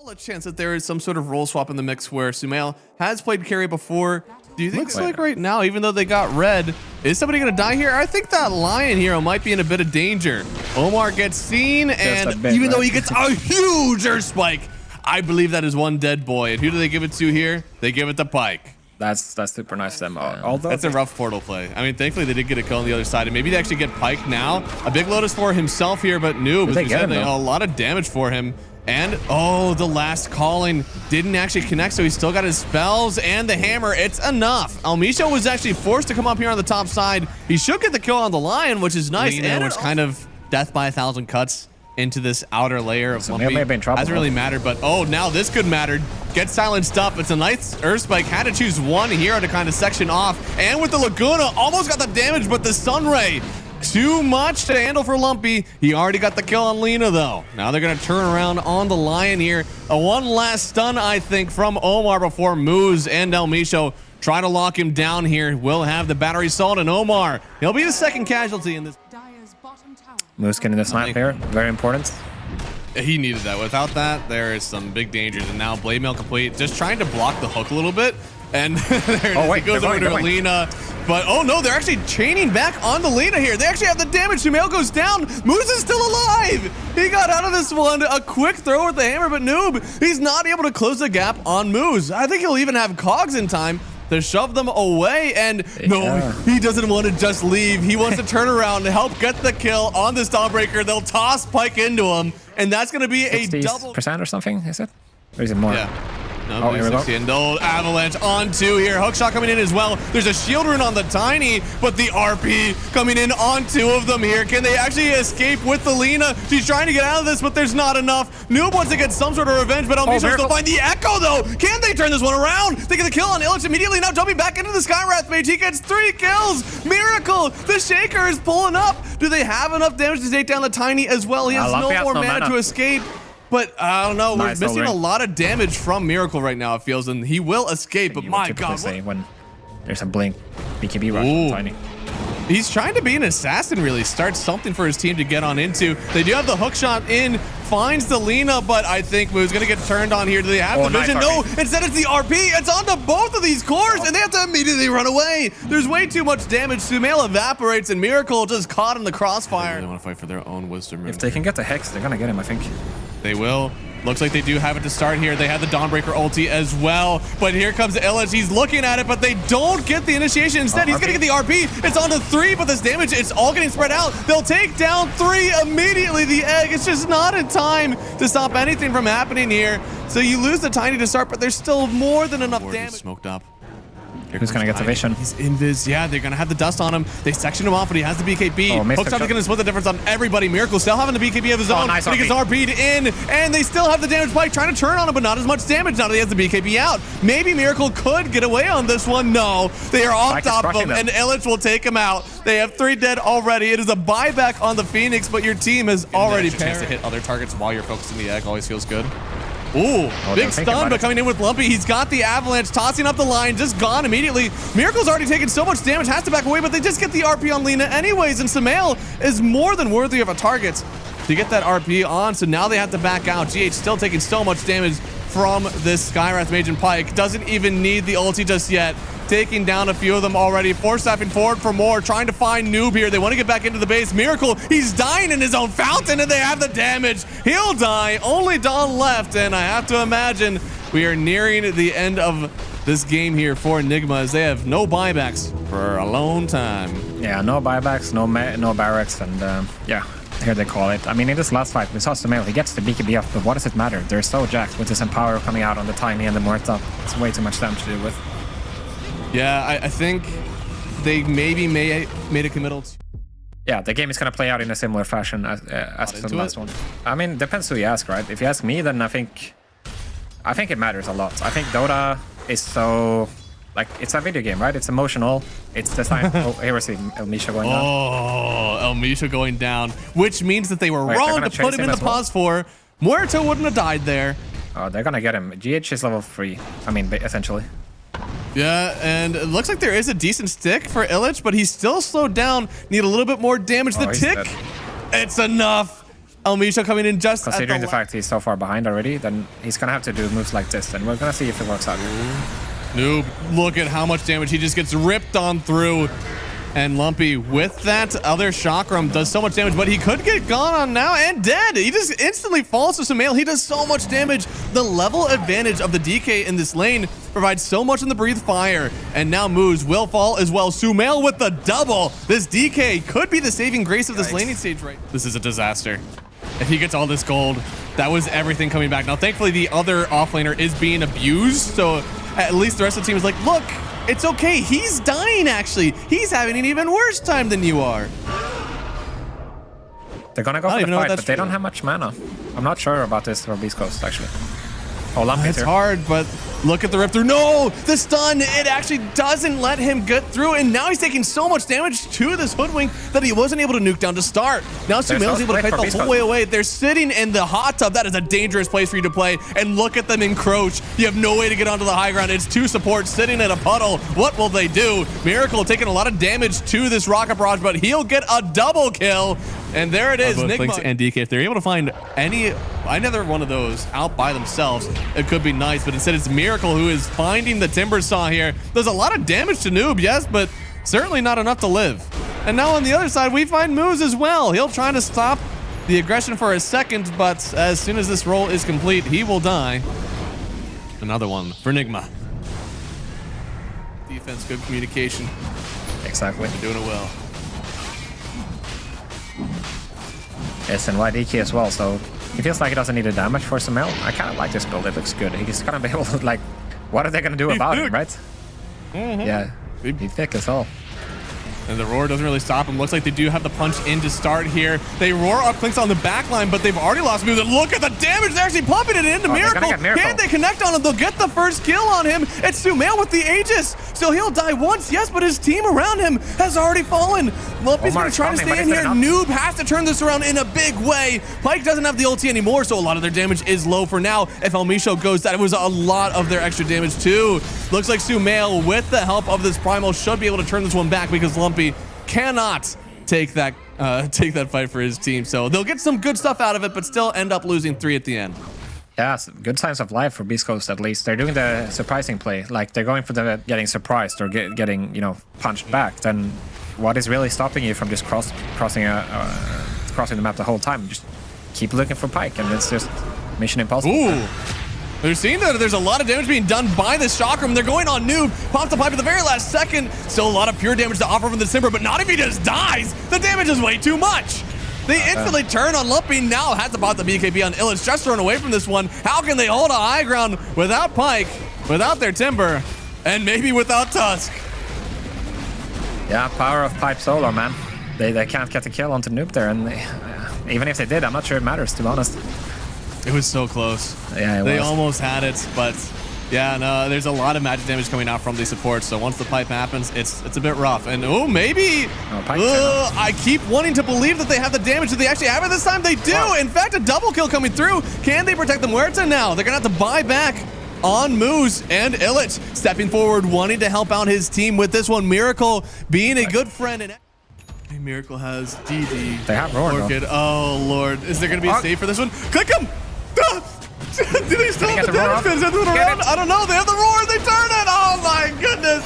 A chance that there is some sort of role swap in the mix where Sumail has played carry before. Do you think it's like right now, even though they got red, is somebody going to die here? I think that Lion hero might be in a bit of danger. Omar gets seen, and even though he gets a huge Earth Spike, I believe that is one dead boy. And who do they give it to here? They give it to Pyke. That's super nice of them. Although that's a rough portal play. I mean, thankfully they did get a kill on the other side, and maybe they actually get Pyke now. A big Lotus for himself here, but Noob, as we said, a lot of damage for him. And oh, the last calling didn't actually connect, so he's still got his spells and the hammer. It's enough. Almisha was actually forced to come up here on the top side. He should get the kill on the Lion, which is nice. And it's kind of death by 1,000 cuts into this outer layer of Lumpy. Hasn't really mattered, but oh, now this could matter. Get silenced up. It's a nice Earth Spike. Had to choose one hero to kind of section off. And with the Laguna, almost got the damage, but the Sunray, too much to handle for Lumpy. He already got the kill on Lina, though. Now they're going to turn around on the Lion here. A one last stun, I think, from Omar before Moose and Elmisho try to lock him down here. Will have the battery salt, and Omar, he'll be the second casualty in this. Moose getting the snipe here. Very important. He needed that. Without that, there is some big dangers. And now Blade Mail complete. Just trying to block the hook a little bit. And there it goes over to Lina. But oh no, they're actually chaining back on the Lina here. They actually have the damage. Sumail goes down. Moose is still alive. He got out of this one. A quick throw with the hammer, but Noob, he's not able to close the gap on Moose. I think he'll even have Cogs in time to shove them away. And no, he doesn't want to just leave. He wants to turn around to help get the kill on this Dawnbreaker. They'll toss Pyke into him, and that's going to be a double % or something, is it? Or is it more? Yeah. No, here we go. And old Avalanche on two here. Hookshot coming in as well. There's a shield rune on the Tiny, but the RP coming in on two of them here. Can they actually escape with the Lina? She's trying to get out of this, but there's not enough. Noob wants to get some sort of revenge, but Almisha still find the Echo, though. Can they turn this one around? They get the kill on Illich immediately. Now jumping back into the Skywrath Mage. He gets 3 kills. Miracle. The Shaker is pulling up. Do they have enough damage to take down the Tiny as well? He has no more mana to escape. But I don't know, we're missing a lot of damage from Miracle right now, it feels, and he will escape, but my God. When there's a blink, BKB rush, Tiny. He's trying to be an assassin, really. Start something for his team to get on into. They do have the hook shot in, finds the Lina, but I think Moo's going to get turned on here. Do they have the vision? No, instead it's the RP. It's onto both of these cores, and they have to immediately run away. There's way too much damage. Sumail evaporates, and Miracle just caught in the crossfire. They want to fight for their own wisdom. If they can get the Hex, they're going to get him, I think. They will. Looks like they do have it to start here. They have the Dawnbreaker ulti as well. But here comes Illich. He's looking at it, but they don't get the initiation. Instead, he's going to get the RP. It's on to 3, but this damage, it's all getting spread out. They'll take down 3 immediately. The egg, it's just not in time to stop anything from happening here. So you lose the Tiny to start, but there's still more than enough damage. Smoked up. Who's going to get the vision? He's invis. Yeah, they're going to have the dust on him. They section him off, but he has the BKB. Hookshot is going to split the difference on everybody. Miracle still having the BKB of his own. Nice, he gets RP'd in, and they still have the damage Pyke trying to turn on him, but not as much damage now that he has the BKB out. Maybe Miracle could get away on this one. No, they are on top of him, and Illich will take him out. They have 3 dead already. It is a buyback on the Phoenix, but your team has already chance to hit other targets while you're focusing the egg. Always feels good. Ooh, big stun, but coming in with Lumpy. He's got the Avalanche, tossing up the line, just gone immediately. Miracle's already taken so much damage, has to back away, but they just get the RP on Lina anyways, and Sumail is more than worthy of a target to get that RP on, so now they have to back out. GH still taking so much damage from this Skywrath Mage and Pyke. Doesn't even need the ulti just yet. Taking down a few of them already. Force-staffing forward for more. Trying to find Noob here. They want to get back into the base. Miracle, he's dying in his own fountain, and they have the damage. He'll die. Only Dawn left, and I have to imagine we are nearing the end of this game here for NIGMA, as they have no buybacks for a long time. Yeah, no buybacks, no barracks, and yeah. Here they call it. I mean, in this last fight, we saw Sumail. He gets the BKB up, but what does it matter? They're so jacked with this Empower coming out on the Tiny and the Muerta. It's way too much damage to deal with. Yeah, I think they maybe made a committal. Yeah, the game is going to play out in a similar fashion as the last one. I mean, depends who you ask, right? If you ask me, then I think it matters a lot. I think Dota is so... Like, it's a video game, right? It's emotional. It's designed... Oh, here we see Elmisha going down. Oh, Elmisha going down. Which means that they were wrong to put him in the pause for. Muerto wouldn't have died there. Oh, they're going to get him. GH is level 3. I mean, essentially. Yeah, and it looks like there is a decent stick for Illich, but he's still slowed down. Need a little bit more damage. The tick, it's enough. Elmisha coming in just considering the fact he's so far behind already, then he's gonna have to do moves like this, and we're gonna see if it works out. Noob, look at how much damage he just gets ripped on through. And Lumpy with that other chakram does so much damage, but he could get gone on now and dead. He just instantly falls to Sumail. He does so much damage. The level advantage of the DK in this lane provides so much in the breathe fire. And now Moose will fall as well. Sumail with the double. This DK could be the saving grace of this laning stage, right? This is a disaster. If he gets all this gold, that was everything coming back. Now, thankfully, the other offlaner is being abused. So at least the rest of the team is like, look, it's okay. He's dying, actually. He's having an even worse time than you are. They're gonna go for the fight, but they don't have much mana. I'm not sure about this for BEASTCOAST, actually. Oh, Lumpy's it's here. hard, but look at the rip through. No, the stun, it actually doesn't let him get through, and now he's taking so much damage to this hoodwink that he wasn't able to nuke down to start. Now Sumail's able to fight the whole way away. They're sitting in the hot tub. That is a dangerous place for you to play, and look at them encroach. You have no way to get onto the high ground. It's two supports sitting in a puddle. What will they do? Miracle taking a lot of damage to this rocket barrage, but he'll get a double kill. And there it is, NIGMA and DK. If they're able to find another one of those out by themselves, it could be nice, but instead it's Miracle who is finding the Timber Saw here. There's a lot of damage to Noob, yes, but certainly not enough to live. And now on the other side, we find Moose as well. He'll try to stop the aggression for a second, but as soon as this roll is complete, he will die. Another one for NIGMA. Defense, good communication. Exactly. They're doing it well. Yes, and YDK as well, so he feels like he doesn't need the damage for Sumail. I kind of like this build, it looks good. He's gonna be able to, like, what are they gonna do about it, right? Yeah, he's thick as hell. And the roar doesn't really stop him. Looks like they do have the punch in to start here. They roar up Clinks on the back line, but they've already lost moves. And look at the damage. They're actually pumping it into Miracle. Can they connect on him? They'll get the first kill on him. It's Sumail with the Aegis. So he'll die once, yes, but his team around him has already fallen. Lumpy's going to try to stay in here. Noob has to turn this around in a big way. Pyke doesn't have the ulti anymore, so a lot of their damage is low for now. If Elmisha goes, that was a lot of their extra damage too. Looks like Sumail, with the help of this Primal, should be able to turn this one back because Lumpy cannot take that fight for his team. So they'll get some good stuff out of it, but still end up losing 3 at the end. Yeah, good signs of life for BEASTCOAST at least. They're doing the surprising play. Like, they're going for the getting surprised or getting, you know, punched back. Then what is really stopping you from just crossing the map the whole time? Just keep looking for Pyke, and it's just mission impossible. Ooh. They're seeing that there's a lot of damage being done by this chakram. They're going on Noob. Pops the pipe at the very last second. Still a lot of pure damage to offer from the Timber, but not if he just dies. The damage is way too much. They instantly turn on Lumpy. Now has to pop the BKB on Illich. Just thrown away from this one. How can they hold a high ground without Pyke, without their Timber, and maybe without Tusk? Yeah, power of Pipe Solo, man. They can't get the kill onto Noob there, and even if they did, I'm not sure it matters, to be honest. It was so close. Yeah, they almost had it, but yeah, no, there's a lot of magic damage coming out from these supports. So once the pipe happens, it's a bit rough. And oh, maybe I keep wanting to believe that they have the damage. Do they actually have it this time? They do. Wow. In fact, a double kill coming through. Can they protect the Muerta now? They're gonna have to buy back on Moose, and Illich stepping forward, wanting to help out his team with this one. Miracle being a good friend. And Miracle has DD. They have roar. Oh Lord, is there gonna be a save for this one? Click him. Do they still have the damage finish at the round? I don't know. They have the roar. They turn it. Oh my goodness.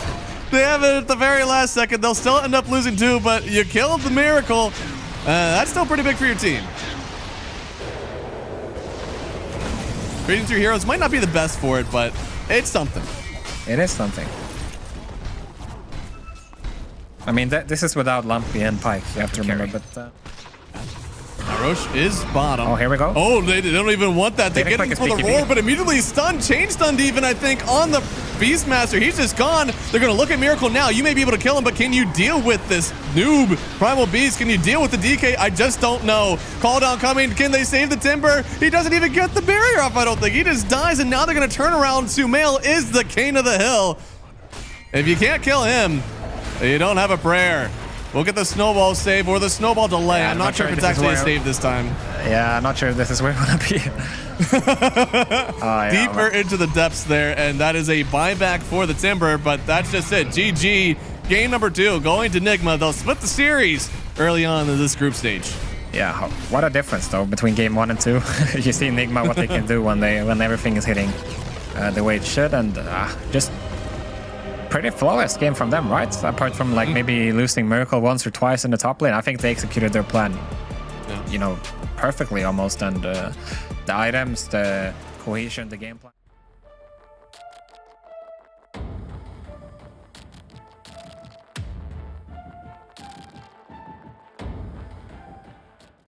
They have it at the very last second. They'll still end up losing 2, but you killed the Miracle. That's still pretty big for your team. Creating 3 heroes might not be the best for it, but it's something. It is something. I mean, this is without Lumpy and Pyke, you have to remember, but... Rosh is bottom. Oh, here we go. Oh, they don't even want that. They get him for the roar, but immediately stunned, chain stunned even, I think, on the Beastmaster. He's just gone. They're going to look at Miracle now. You may be able to kill him, but can you deal with this Noob Primal Beast? Can you deal with the DK? I just don't know. Call down coming. Can they save the Timber? He doesn't even get the barrier off, I don't think. He just dies, and now they're going to turn around. Sumail is the king of the hill. If you can't kill him, you don't have a prayer. We'll get the snowball save or the snowball delay. Yeah, I'm not sure if it's actually a save this time. Yeah, I'm not sure if this is where we want to be. Deeper into the depths there, and that is a buyback for the Timber, but that's just it. GG. Game number 2 going to NIGMA. They'll split the series early on in this group stage. Yeah, what a difference though between game 1 and 2. You see NIGMA what they can do when everything is hitting the way it should, and just pretty flawless game from them, right? Apart from like maybe losing Miracle once or twice in the top lane, I think they executed their plan, you know, perfectly almost, and the items, the cohesion, the game plan.